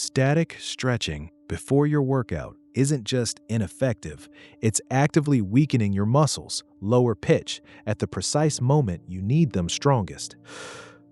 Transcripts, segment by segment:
Static stretching before your workout isn't just ineffective, it's actively weakening your muscles, lower pitch, at the precise moment you need them strongest.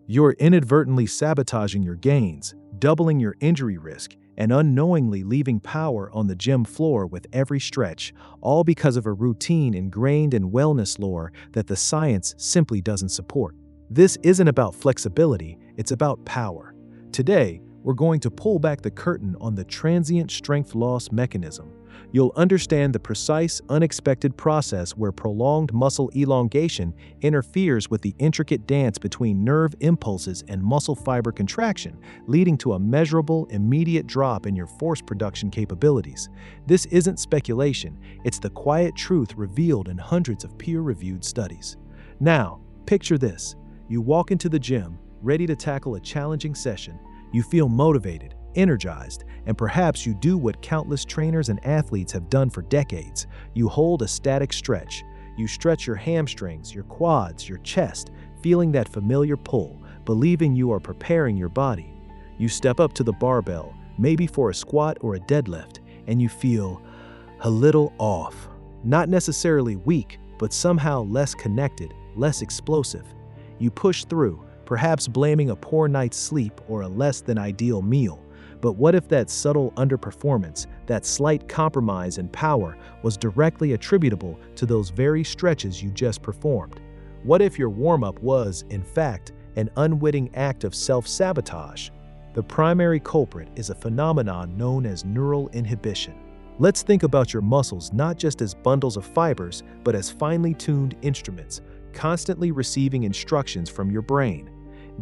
You're inadvertently sabotaging your gains, doubling your injury risk, and unknowingly leaving power on the gym floor with every stretch, all because of a routine ingrained in wellness lore that the science simply doesn't support. This isn't about flexibility, it's about power. Today, we're going to pull back the curtain on the transient strength loss mechanism. You'll understand the precise, unexpected process where prolonged muscle elongation interferes with the intricate dance between nerve impulses and muscle fiber contraction, leading to a measurable, immediate drop in your force production capabilities. This isn't speculation, it's the quiet truth revealed in hundreds of peer-reviewed studies. Now, picture this. You walk into the gym, ready to tackle a challenging session. You feel motivated, energized, and perhaps you do what countless trainers and athletes have done for decades. You hold a static stretch. You stretch your hamstrings, your quads, your chest, feeling that familiar pull, believing you are preparing your body. You step up to the barbell, maybe for a squat or a deadlift, and you feel a little off. Not necessarily weak, but somehow less connected, less explosive. You push through, perhaps blaming a poor night's sleep or a less than ideal meal. But what if that subtle underperformance, that slight compromise in power, was directly attributable to those very stretches you just performed? What if your warm-up was, in fact, an unwitting act of self-sabotage? The primary culprit is a phenomenon known as neural inhibition. Let's think about your muscles not just as bundles of fibers, but as finely tuned instruments, constantly receiving instructions from your brain.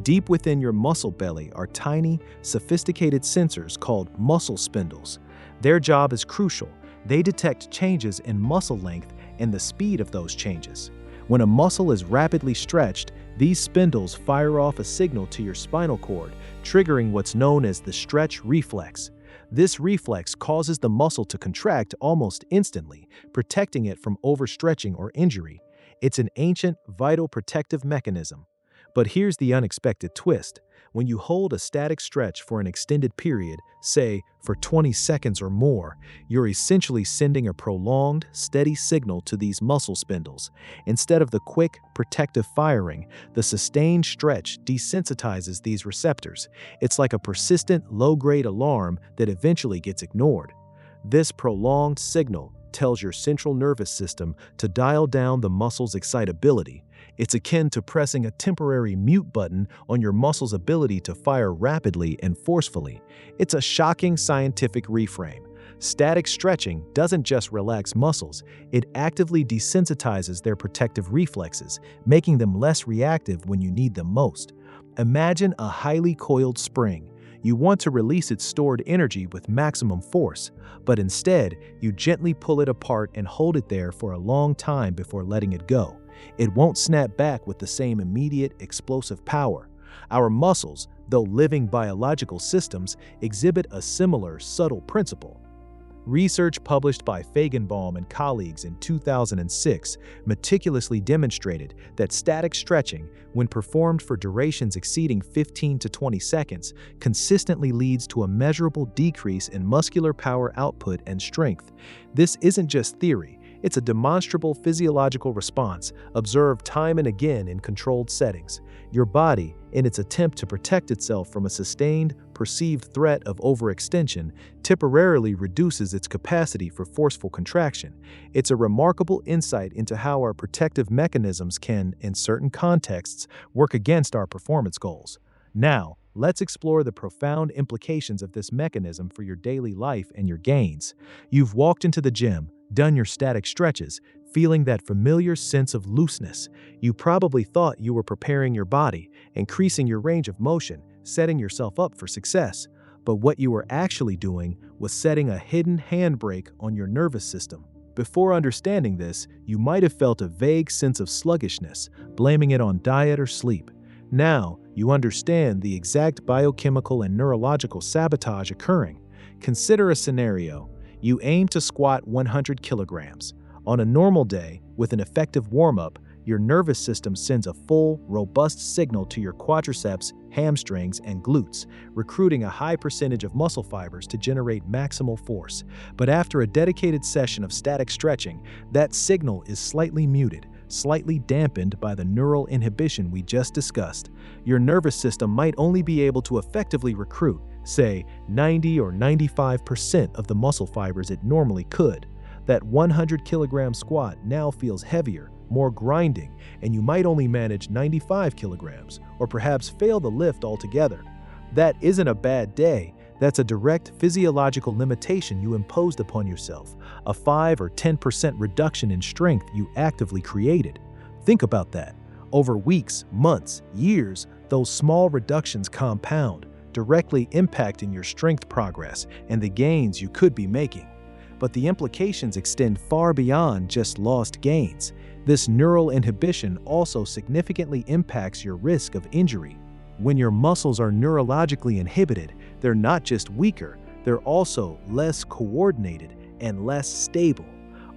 Deep within your muscle belly are tiny, sophisticated sensors called muscle spindles. Their job is crucial. They detect changes in muscle length and the speed of those changes. When a muscle is rapidly stretched, these spindles fire off a signal to your spinal cord, triggering what's known as the stretch reflex. This reflex causes the muscle to contract almost instantly, protecting it from overstretching or injury. It's an ancient, vital protective mechanism. But here's the unexpected twist. When you hold a static stretch for an extended period, say for 20 seconds or more, you're essentially sending a prolonged, steady signal to these muscle spindles. Instead of the quick, protective firing, the sustained stretch desensitizes these receptors. It's like a persistent, low-grade alarm that eventually gets ignored. This prolonged signal tells your central nervous system to dial down the muscle's excitability. It's akin to pressing a temporary mute button on your muscle's ability to fire rapidly and forcefully. It's a shocking scientific reframe. Static stretching doesn't just relax muscles, it actively desensitizes their protective reflexes, making them less reactive when you need them most. Imagine a highly coiled spring. You want to release its stored energy with maximum force, but instead, you gently pull it apart and hold it there for a long time before letting it go. It won't snap back with the same immediate, explosive power. Our muscles, though living biological systems, exhibit a similar, subtle principle. Research published by Feigenbaum and colleagues in 2006 meticulously demonstrated that static stretching, when performed for durations exceeding 15 to 20 seconds, consistently leads to a measurable decrease in muscular power output and strength. This isn't just theory. It's a demonstrable physiological response observed time and again in controlled settings. Your body, in its attempt to protect itself from a sustained, perceived threat of overextension, temporarily reduces its capacity for forceful contraction. It's a remarkable insight into how our protective mechanisms can, in certain contexts, work against our performance goals. Now, let's explore the profound implications of this mechanism for your daily life and your gains. You've walked into the gym, done your static stretches, feeling that familiar sense of looseness. You probably thought you were preparing your body, increasing your range of motion, setting yourself up for success. But what you were actually doing was setting a hidden handbrake on your nervous system. Before understanding this, you might have felt a vague sense of sluggishness, blaming it on diet or sleep. Now, you understand the exact biochemical and neurological sabotage occurring. Consider a scenario. You aim to squat 100 kilograms. On a normal day, with an effective warm-up, your nervous system sends a full, robust signal to your quadriceps, hamstrings, and glutes, recruiting a high percentage of muscle fibers to generate maximal force. But after a dedicated session of static stretching, that signal is slightly muted, slightly dampened by the neural inhibition we just discussed. Your nervous system might only be able to effectively recruit, say, 90 or 95% of the muscle fibers it normally could. That 100-kilogram squat now feels heavier, more grinding, and you might only manage 95 kilograms, or perhaps fail the lift altogether. That isn't a bad day. That's a direct physiological limitation you imposed upon yourself, a 5 or 10% reduction in strength you actively created. Think about that. Over weeks, months, years, those small reductions compound, directly impacting your strength progress and the gains you could be making. But the implications extend far beyond just lost gains. This neural inhibition also significantly impacts your risk of injury. When your muscles are neurologically inhibited, they're not just weaker, they're also less coordinated and less stable.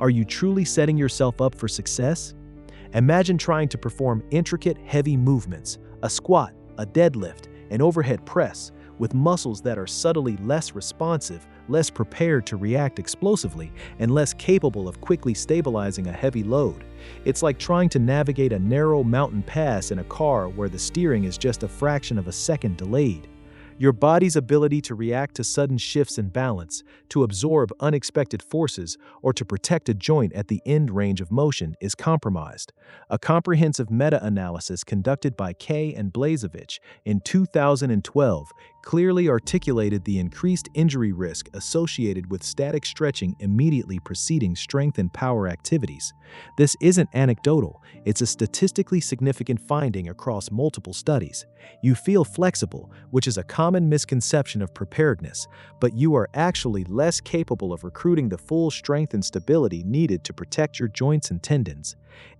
Are you truly setting yourself up for success? Imagine trying to perform intricate, heavy movements, a squat, a deadlift, an overhead press, with muscles that are subtly less responsive, less prepared to react explosively, and less capable of quickly stabilizing a heavy load. It's like trying to navigate a narrow mountain pass in a car where the steering is just a fraction of a second delayed. Your body's ability to react to sudden shifts in balance, to absorb unexpected forces, or to protect a joint at the end range of motion is compromised. A comprehensive meta-analysis conducted by Kay and Blazevich in 2012 clearly articulated the increased injury risk associated with static stretching immediately preceding strength and power activities. This isn't anecdotal, it's a statistically significant finding across multiple studies. You feel flexible, which is a common misconception of preparedness, but you are actually less capable of recruiting the full strength and stability needed to protect your joints and tendons.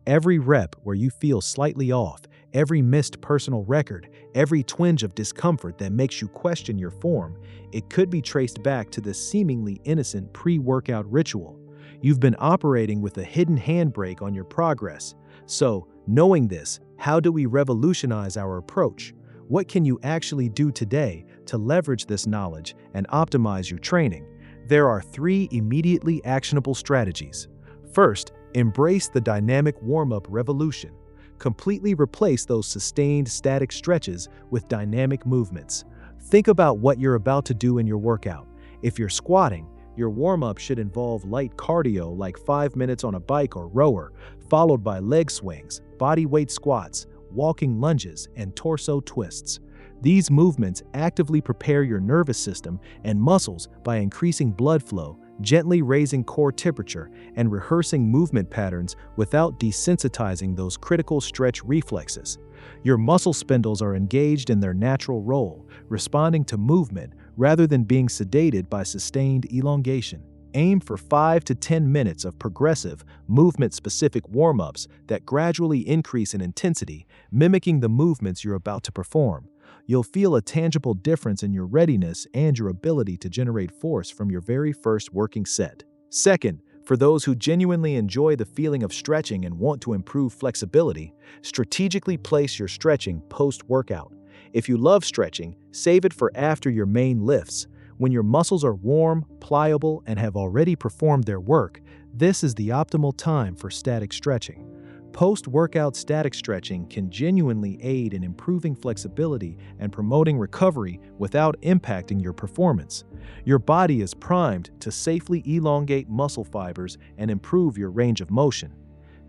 Every rep where you feel slightly off, every missed personal record, every twinge of discomfort that makes you question your form, it could be traced back to this seemingly innocent pre-workout ritual. You've been operating with a hidden handbrake on your progress. So, knowing this, how do we revolutionize our approach? What can you actually do today to leverage this knowledge and optimize your training? There are 3 immediately actionable strategies. First, embrace the dynamic warm-up revolution. Completely replace those sustained static stretches with dynamic movements. Think about what you're about to do in your workout. If you're squatting, your warm-up should involve light cardio like 5 minutes on a bike or rower, followed by leg swings, body weight squats, walking lunges, and torso twists. These movements actively prepare your nervous system and muscles by increasing blood flow, gently raising core temperature, and rehearsing movement patterns without desensitizing those critical stretch reflexes. Your muscle spindles are engaged in their natural role, responding to movement rather than being sedated by sustained elongation. Aim for 5 to 10 minutes of progressive, movement-specific warm-ups that gradually increase in intensity, mimicking the movements you're about to perform. You'll feel a tangible difference in your readiness and your ability to generate force from your very first working set. Second, for those who genuinely enjoy the feeling of stretching and want to improve flexibility, strategically place your stretching post-workout. If you love stretching, save it for after your main lifts. When your muscles are warm, pliable, and have already performed their work, this is the optimal time for static stretching. Post-workout static stretching can genuinely aid in improving flexibility and promoting recovery without impacting your performance. Your body is primed to safely elongate muscle fibers and improve your range of motion.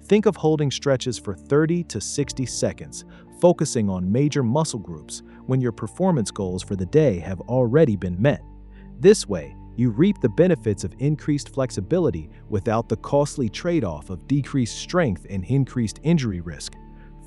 Think of holding stretches for 30 to 60 seconds, focusing on major muscle groups when your performance goals for the day have already been met. This way, you reap the benefits of increased flexibility without the costly trade-off of decreased strength and increased injury risk.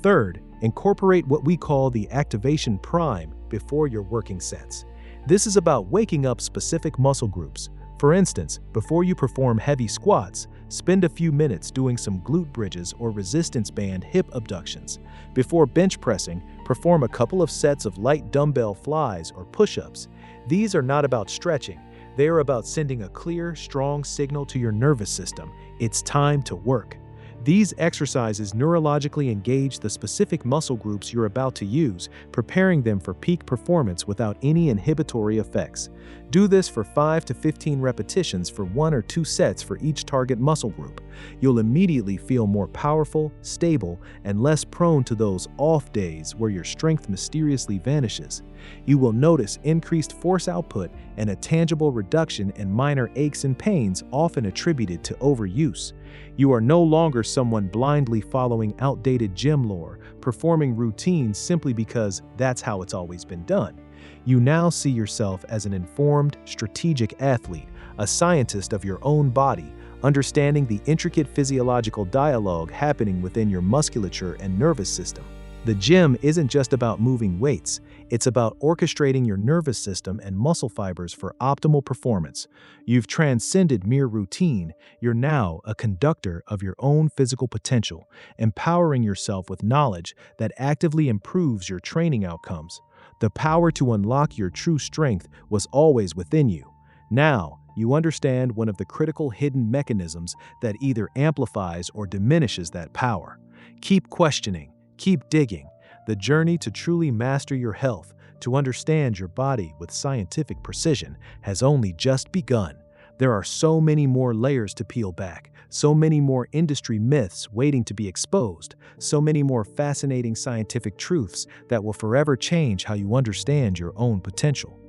Third, incorporate what we call the activation prime before your working sets. This is about waking up specific muscle groups. For instance, before you perform heavy squats, spend a few minutes doing some glute bridges or resistance band hip abductions. Before bench pressing, perform a couple of sets of light dumbbell flies or push-ups. These are not about stretching. They are about sending a clear, strong signal to your nervous system. It's time to work. These exercises neurologically engage the specific muscle groups you're about to use, preparing them for peak performance without any inhibitory effects. Do this for 5 to 15 repetitions for 1 or 2 sets for each target muscle group. You'll immediately feel more powerful, stable, and less prone to those off days where your strength mysteriously vanishes. You will notice increased force output and a tangible reduction in minor aches and pains often attributed to overuse. You are no longer someone blindly following outdated gym lore, performing routines simply because that's how it's always been done. You now see yourself as an informed, strategic athlete, a scientist of your own body, understanding the intricate physiological dialogue happening within your musculature and nervous system. The gym isn't just about moving weights, it's about orchestrating your nervous system and muscle fibers for optimal performance. You've transcended mere routine, you're now a conductor of your own physical potential, empowering yourself with knowledge that actively improves your training outcomes. The power to unlock your true strength was always within you. Now, you understand one of the critical hidden mechanisms that either amplifies or diminishes that power. Keep questioning. Keep digging. The journey to truly master your health, to understand your body with scientific precision, has only just begun. There are so many more layers to peel back, so many more industry myths waiting to be exposed, so many more fascinating scientific truths that will forever change how you understand your own potential.